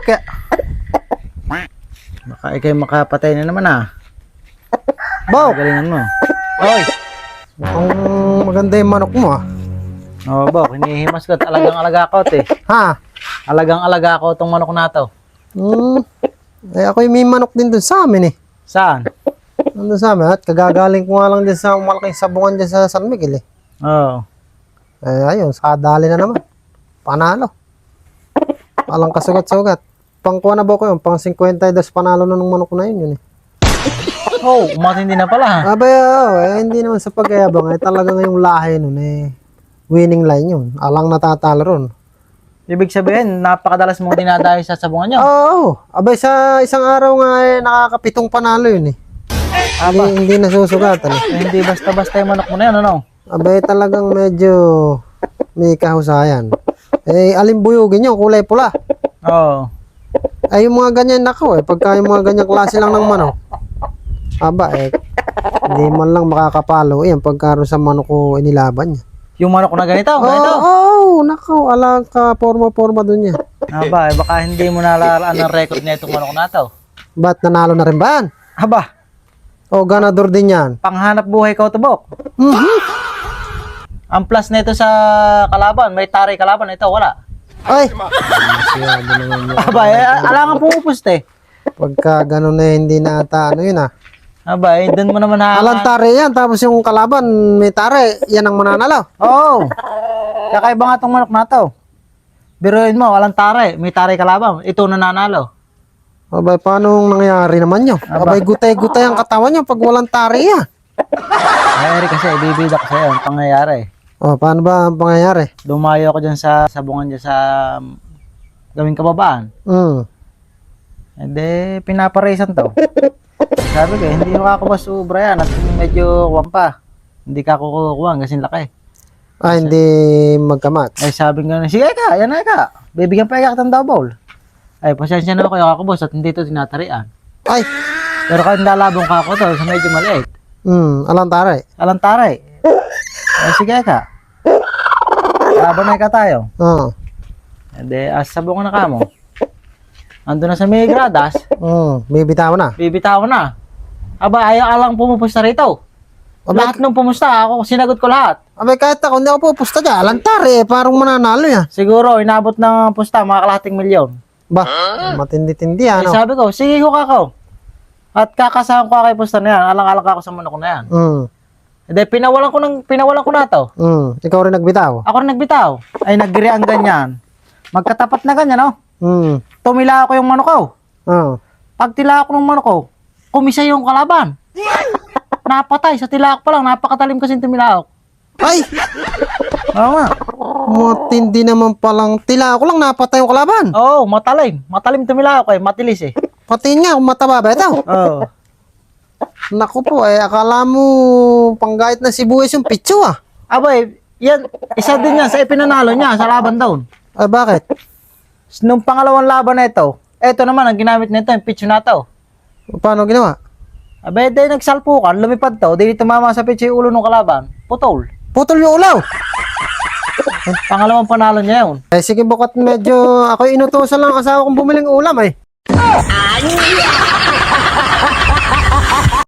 Kaya. Baka ikay makapatay na naman Bok! Galingan mo. Oy! Ang maganda yung manok mo Oh, Bok, hinihimas ko. Alagang-alaga ko, te. Ha? Alagang-alaga ko itong manok na to. Eh ako yung may manok din dun sa amin Saan? Nandun sa amin at kagagaling ko nga lang din sa malaking sabungan dyan sa San Miguel Oh. ayun, sakadali na naman. Panalo. Walang kasugat-sugat. Pangkuha na ba ko yun? Pang 52 panalo na ng manok na yun Oh, umatindi na pala. Abay, hindi naman sa pag-ayabang talaga ngayong lahi nun winning line yun. Alang natatalo ron. Ibig sabihin, napakadalas mong dinadayo sa sabungan nyo. Oo. Abay, sa isang araw nga nakakapitong panalo yun Hindi nasusugatan Hindi basta-basta yung manok mo na yun, ano? Abay, talagang medyo may kahusayan. Alimbuyugin yun, kulay pula. Oo. Ay, yung mga ganyan nako pagka yung mga ganyang klase lang ng manok. Aba, hindi man lang makakapalo yan pagka sa manok ko inilaban niya. Yung manok na ganito, ganito. Nako, alang ka forma dun niya. Aba, baka hindi mo nalaraan ang record na itong manok na to. Ba't nanalo na rin ba yan? Aba, Ganador din yan. panghanap buhay ka, Tubok. Ang plus nito sa kalaban, may taray kalaban, ito wala. Ay! Masyado naman yun. Aba, alangan pumupuste. Pagka ganun hindi na ata, yun Aba, doon mo naman Alang tare yan, tapos yung kalaban, may tare, yan ang mananalo. Oo. Kakaiba nga itong manok na to. Biruin mo, walang tare, may tare kalaban. Ito nananalo. Abay, paano nangyayari naman yun? Abay, gutay-gutay ang katawan nyo pag walang tare yan. Ay, kasi ibibida ko sa'yo ang pangyayari. Paano ba ang pangyayari? Dumayo ako dyan sa sabungan dyan sa gawing kababaan. Hindi, pinaparesan to. Sabi ko, hindi makakabasubra yan at medyo kuwan pa. Hindi ka kukuha kasi laki. Hindi magkamatch. Ay sabi nga, sige ka, yan na ka. Bibigyan pa ka ng double. Ay, pasensya na ako kayo kakabos at hindi ito tinatarian. Ay! Pero kahit lalabong ka ako to, sa medyo maliit. Alang tare. Alang taray. Ay, sige ka. Laban na ka tayo. Hindi, sabong na ka mo. Ando na sa may gradas. Bibitaw na. Bibitawan na. Aba, ayaw alang pumupusta rito. Lahat nung pumusta, ako sinagot ko lahat. Abay, kahit ako hindi ako pupusta dyan. Alang tare, parang mananalo yan. Siguro, inabot ng pusta, mga kalahating milyon. Ba, matindi-tindi Eh, sabi ko, sige ko kako. At kakasama ko kay pusta na yan. Alang-alang ako sa manok na yan. Hindi, pinawalan ko na to. Ikaw rin nagbitaw. Ako rin nagbitaw. Ay, naggiri ang ganyan. Magkatapat na ganyan, no? Tumila ako yung manok ko. Pag tila ako ng manok ko, kumisa yung kalaban. Napatay. Sa tilak pa lang, napakatalim kasi tumila ako. Ay! Oo nga. Matindi naman palang tila ako lang napatay yung kalaban. Oo, matalim. Matalim tumila ako matilis Patiin nga kung mataba ba ito. Oo. Naku po, akala mo panggait na sibuyas yung pitso Abay, yan, isa din yan sa ipinanalo niya sa laban daw. Ay, bakit? Nung pangalawang laban na ito naman ang ginamit nito, yung pitch na to. Paano ginawa? Abay, dahil nagsalpukan, lumipad to, dahil tumama sa pitch yung ulo ng kalaban, putol. Putol yung ulaw. Pangalawang panalo niya yun. Sige, bukat medyo ako inutusan lang asawa kong bumiling ulam